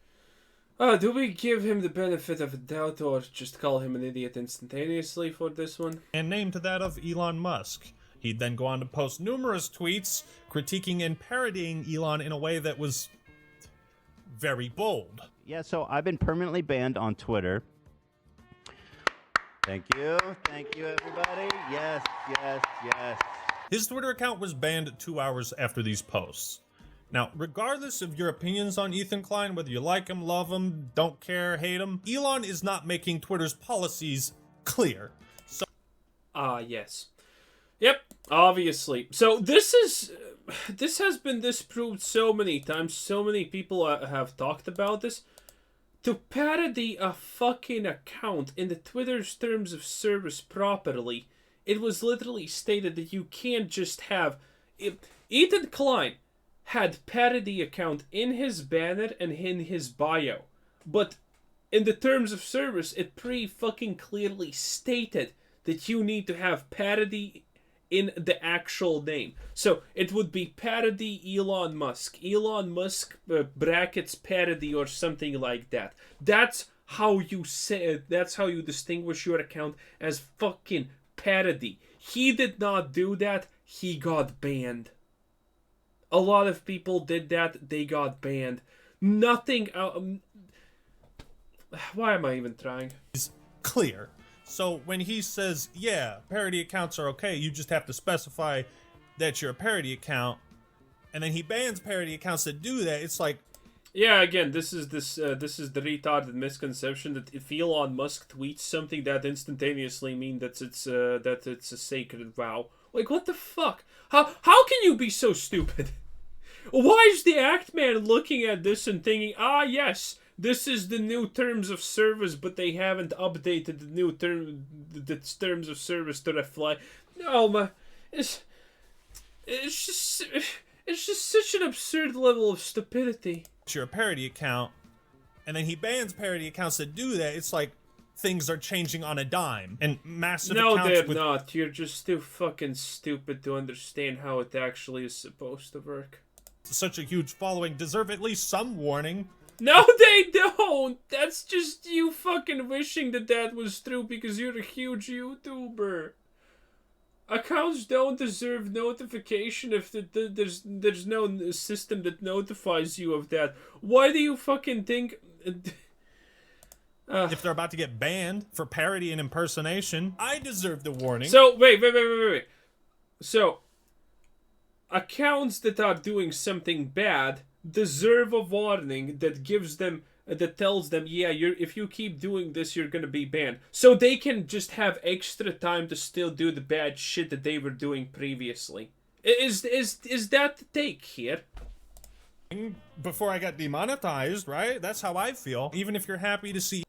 Do we give him the benefit of a doubt or just call him an idiot instantaneously for this one? And name to that of Elon Musk. He'd then go on to post numerous tweets critiquing and parodying Elon in a way that was very bold. Yeah, so I've been permanently banned on Twitter. Thank you, everybody. Yes. His Twitter account was banned 2 hours after these posts. Now, regardless of your opinions on Ethan Klein, whether you like him, love him, don't care, hate him, Elon is not making Twitter's policies clear. So, yes. Yep, obviously. So this has been disproved so many times. So many people have talked about this. To parody a fucking account in the Twitter's terms of service properly, it was literally stated that you can't just have... Ethan Klein had parody account in his banner and in his bio. But in the terms of service, it fucking clearly stated that you need to have parody in the actual name. So it would be parody Elon Musk. Elon Musk brackets parody or something like that. That's how you say. That's how you distinguish your account as fucking parody. He did not do that. He got banned. A lot of people did that. They got banned. Nothing. Why am I even trying? It's clear. So when he says, yeah, parody accounts are okay, you just have to specify that you're a parody account, and then he bans parody accounts that do that, it's like... Yeah, again, this is the retarded misconception that if Elon Musk tweets something, that instantaneously means that it's a sacred vow. Like, what the fuck? How can you be so stupid? Why is the act man looking at this and thinking, ah, yes, this is the new terms of service, but they haven't updated the new terms of service to reflect. No, man, it's just such an absurd level of stupidity. You're a parody account, and then he bans parody accounts that do that. It's like things are changing on a dime, and massive accounts. No, they're not. You're just too fucking stupid to understand how it actually is supposed to work. Such a huge following deserve at least some warning. No, they don't. That's just you fucking wishing that was true because you're a huge YouTuber. Accounts don't deserve notification if there's no system that notifies you of that. Why do you fucking think... if they're about to get banned for parody and impersonation, I deserve the warning. So, wait. So, accounts that are doing something bad deserve a warning that gives them... that tells them, yeah, if you keep doing this, you're gonna be banned. So they can just have extra time to still do the bad shit that they were doing previously. Is that the take here? Before I got demonetized, right? That's how I feel. Even if you're happy to see...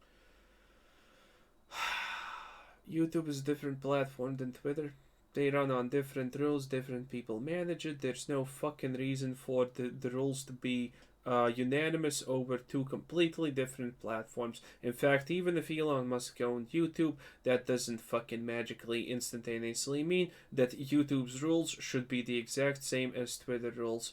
YouTube is a different platform than Twitter. They run on different rules, different people manage it. There's no fucking reason for the rules to be unanimous over two completely different platforms. In fact, even if Elon Musk owned YouTube, that doesn't fucking magically instantaneously mean that YouTube's rules should be the exact same as Twitter rules.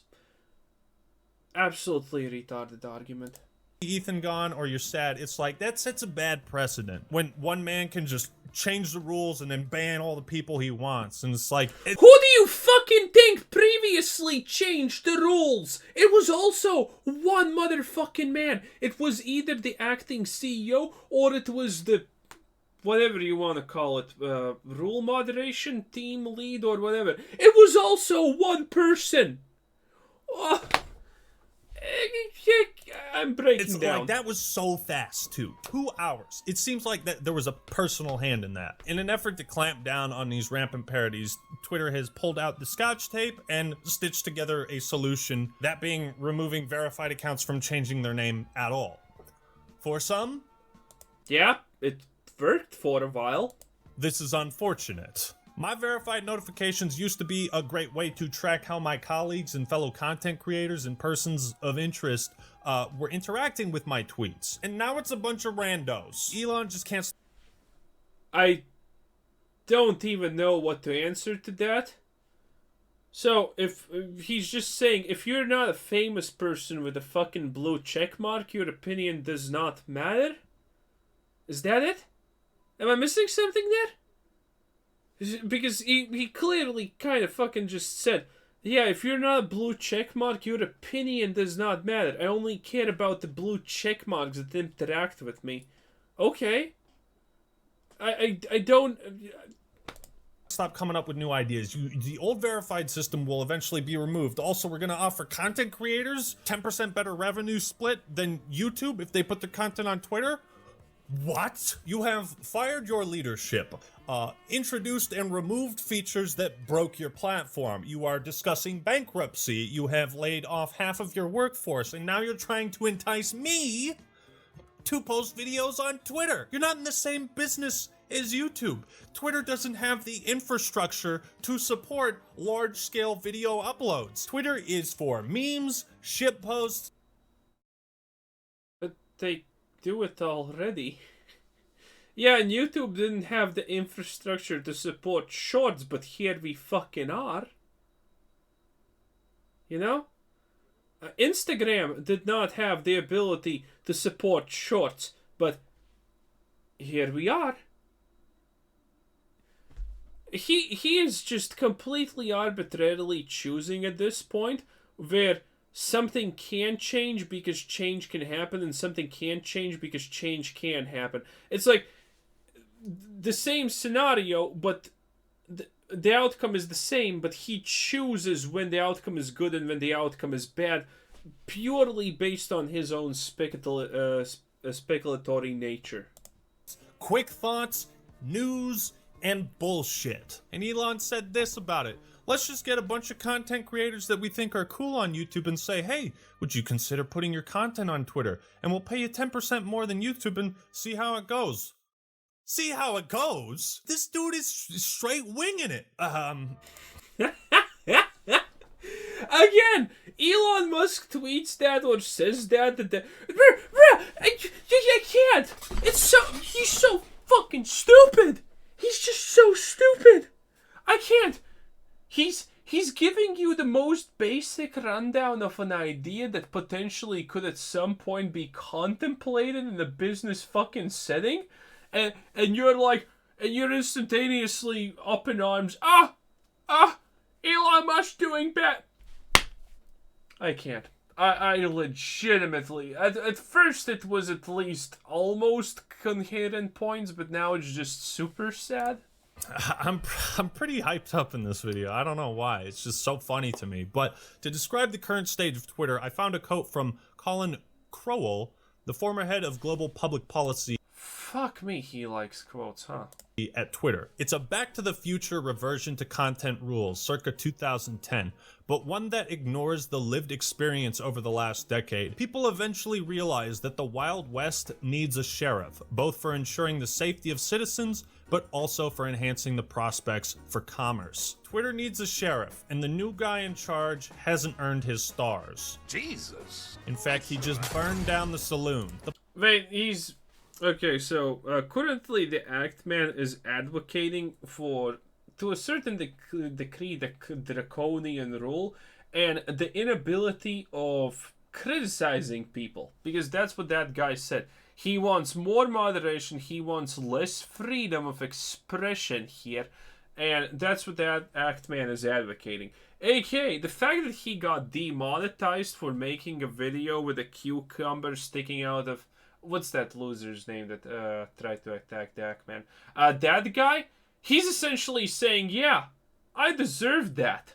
Absolutely retarded argument. Ethan gone or you're sad, it's like that sets a bad precedent when one man can just change the rules and then ban all the people he wants, and it's like who do you fucking think previously changed the rules? It was also one motherfucking man. It was either the acting CEO or it was the whatever you want to call it, rule moderation team lead or whatever. It was also one person. Oh. I'm breaking down. Like, that was so fast too. 2 hours. It seems like that there was a personal hand in that. In an effort to clamp down on these rampant parodies, Twitter has pulled out the scotch tape and stitched together a solution, that being removing verified accounts from changing their name at all. For some, yeah, it worked for a while. This is unfortunate. My verified notifications used to be a great way to track how my colleagues and fellow content creators and persons of interest were interacting with my tweets. And now it's a bunch of randos. Elon just can't... I don't even know what to answer to that. So, if he's just saying, if you're not a famous person with a fucking blue check mark, your opinion does not matter? Is that it? Am I missing something there? Because he clearly kind of fucking just said, yeah, if you're not a blue checkmark, your opinion does not matter. I only care about the blue checkmarks that interact with me. Okay. I don't... Stop coming up with new ideas. The old verified system will eventually be removed. Also, we're going to offer content creators 10% better revenue split than YouTube if they put their content on Twitter. What? You have fired your leadership, introduced and removed features that broke your platform. You are discussing bankruptcy. You have laid off half of your workforce, and now you're trying to entice me to post videos on Twitter. You're not in the same business as YouTube. Twitter doesn't have the infrastructure to support large-scale video uploads. Twitter is for memes, shit posts. But they do it already. Yeah, and YouTube didn't have the infrastructure to support shorts, but here we fucking are. You know? Instagram did not have the ability to support shorts, but here we are. He is just completely arbitrarily choosing at this point where something can change because change can happen and something can't change because change can happen. It's like the same scenario, but the outcome is the same, but he chooses when the outcome is good and when the outcome is bad purely based on his own speculatory nature. Quick thoughts, news, and bullshit. And Elon said this about it: let's just get a bunch of content creators that we think are cool on YouTube and say, hey, would you consider putting your content on Twitter? And we'll pay you 10% more than YouTube and see how it goes. See how it goes? This dude is straight winging it. Again, Elon Musk tweets that or says that I can't. He's so fucking stupid. He's just so stupid. I can't. He's giving you the most basic rundown of an idea that potentially could at some point be contemplated in a business fucking setting, and you're like, and you're instantaneously up in arms. Elon Musk doing bad. I can't. I legitimately, at first it was at least almost coherent points, but now it's just super sad. I'm pretty hyped up in this video. I don't know why. It's just so funny to me. But to describe the current state of Twitter, I found a quote from Colin Crowell, the former head of global public policy. Fuck me, he likes quotes, huh? At Twitter. It's a back to the future reversion to content rules circa 2010, but one that ignores the lived experience over the last decade. People eventually realize that the Wild West needs a sheriff, both for ensuring the safety of citizens, but also for enhancing the prospects for commerce. Twitter needs a sheriff, and the new guy in charge hasn't earned his stars. Jesus. In fact, he just burned down the saloon. Wait, he's... Okay, so currently the Actman is advocating for, to a certain degree, the draconian rule and the inability of criticizing people, because that's what that guy said. He wants more moderation, he wants less freedom of expression here, and that's what that Actman is advocating. AKA, the fact that he got demonetized for making a video with a cucumber sticking out of... What's that loser's name that tried to attack the Actman? That guy? He's essentially saying, yeah, I deserve that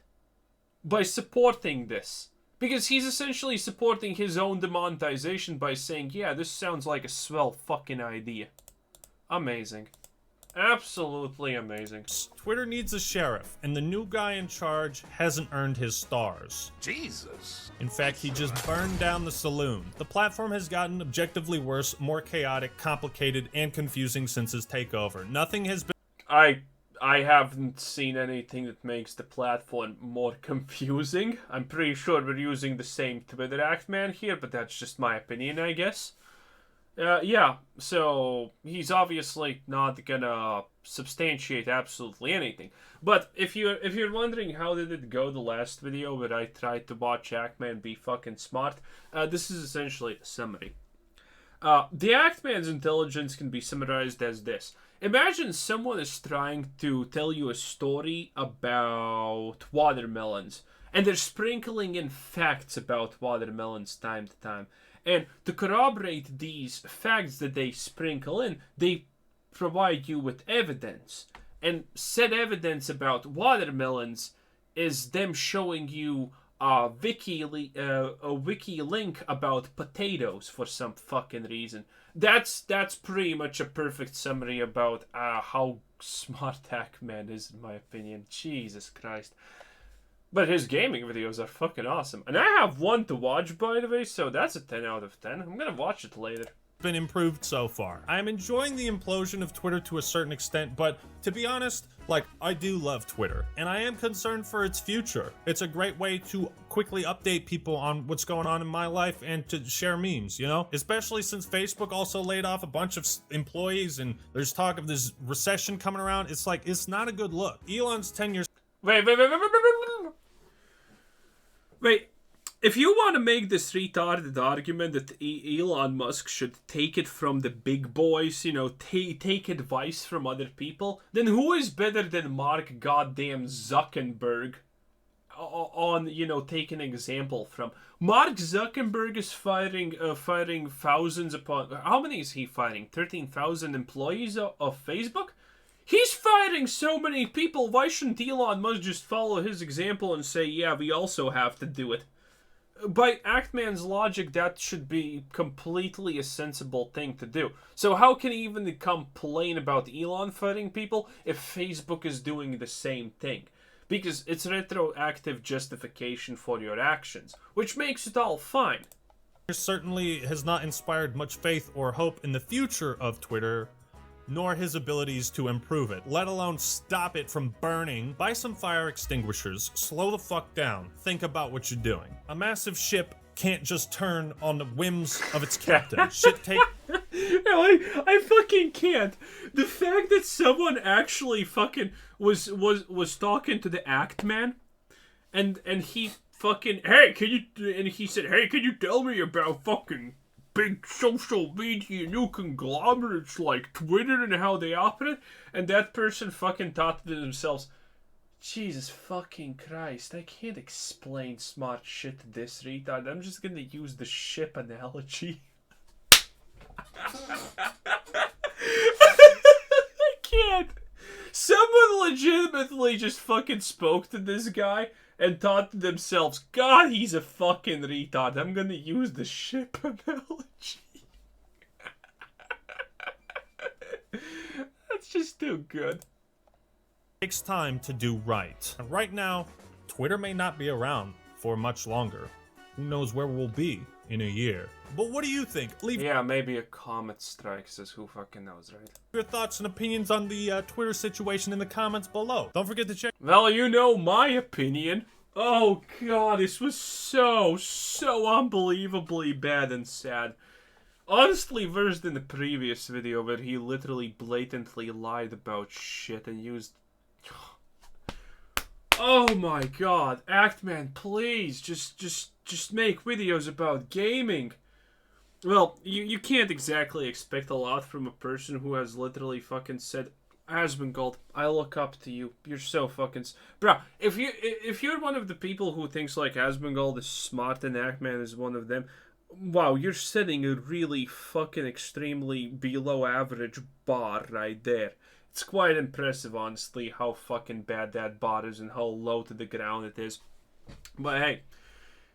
by supporting this. Because he's essentially supporting his own demonetization by saying, yeah, this sounds like a swell fucking idea. Amazing. Absolutely amazing. Twitter needs a sheriff, and the new guy in charge hasn't earned his stars. Jesus. In fact, he just burned down the saloon. The platform has gotten objectively worse, more chaotic, complicated, and confusing since his takeover. Nothing has been... I haven't seen anything that makes the platform more confusing. I'm pretty sure we're using the same Twitter Actman here, but that's just my opinion, I guess. Yeah, so he's obviously not gonna substantiate absolutely anything. But if you're wondering how did it go the last video where I tried to watch Actman be fucking smart, this is essentially a summary. The Actman's intelligence can be summarized as this. Imagine someone is trying to tell you a story about watermelons, and they're sprinkling in facts about watermelons time to time. And to corroborate these facts that they sprinkle in, they provide you with evidence. And said evidence about watermelons is them showing you a wiki link about potatoes for some fucking reason. That's pretty much a perfect summary about how smart Actman is, in my opinion. Jesus Christ. But his gaming videos are fucking awesome. And I have one to watch, by the way, so that's a 10 out of 10. I'm gonna watch it later. Been improved so far. I'm enjoying the implosion of Twitter to a certain extent, but to be honest, like, I do love Twitter, and I am concerned for its future. It's a great way to quickly update people on what's going on in my life and to share memes, you know? Especially since Facebook also laid off a bunch of employees and there's talk of this recession coming around. It's like, it's not a good look. Elon's tenure... Wait, if you want to make this retarded argument that Elon Musk should take it from the big boys, you know, take advice from other people, then who is better than Mark goddamn Zuckerberg on, you know, take an example from? Mark Zuckerberg is firing thousands upon... How many is he firing? 13,000 employees of Facebook? He's firing so many people. Why shouldn't Elon Musk just follow his example and say, yeah, we also have to do it? by Actman's logic, that should be completely a sensible thing to do. So how can he even complain about Elon fighting people if Facebook is doing the same thing? Because it's retroactive justification for your actions, which makes it all fine. Certainly has not inspired much faith or hope in the future of Twitter, nor his abilities to improve it, let alone stop it from burning. Buy some fire extinguishers, slow the fuck down, think about what you're doing. A massive ship can't just turn on the whims of its captain. Shit take... No, I fucking can't. The fact that someone actually fucking was talking to the Act Man, and he fucking, hey, and he said, hey, can you tell me about fucking big social media new conglomerates like Twitter and how they operate? And that person fucking thought to themselves, Jesus fucking Christ, I can't explain smart shit to this retard. I'm just gonna use the ship analogy. I can't. Someone legitimately just fucking spoke to this guy and thought to themselves, God, he's a fucking retard. I'm gonna use the ship analogy. That's just too good. Takes time to do right. And right now, Twitter may not be around for much longer. Who knows where we'll be in a year. But what do you think? Leave Maybe a comet strikes us. Who fucking knows, right? your thoughts and opinions on the Twitter situation in the comments below. Don't forget to check... Well, you know my opinion. Oh god, this was so unbelievably bad and sad. Honestly, worse than the previous video where he literally blatantly lied about shit and used... Oh my god, Actman, please, just make videos about gaming. Well, you can't exactly expect a lot from a person who has literally fucking said, Asmongold, I look up to you. You're so fucking... Bruh, if you're one of the people who thinks like Asmongold is smart and Actman is one of them, wow, you're setting a really fucking extremely below average bar right there. It's quite impressive, honestly, how fucking bad that bar is and how low to the ground it is. But hey,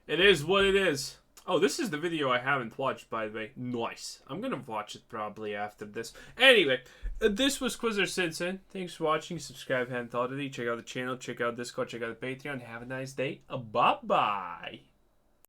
it is what it is. Oh, this is the video I haven't watched, by the way. Nice. I'm gonna watch it probably after this. Anyway, this was Quizzer Simpson. Thanks for watching. Subscribe if you haven't already. Check out the channel, check out Discord, check out the Patreon. Have a nice day. Bye-bye.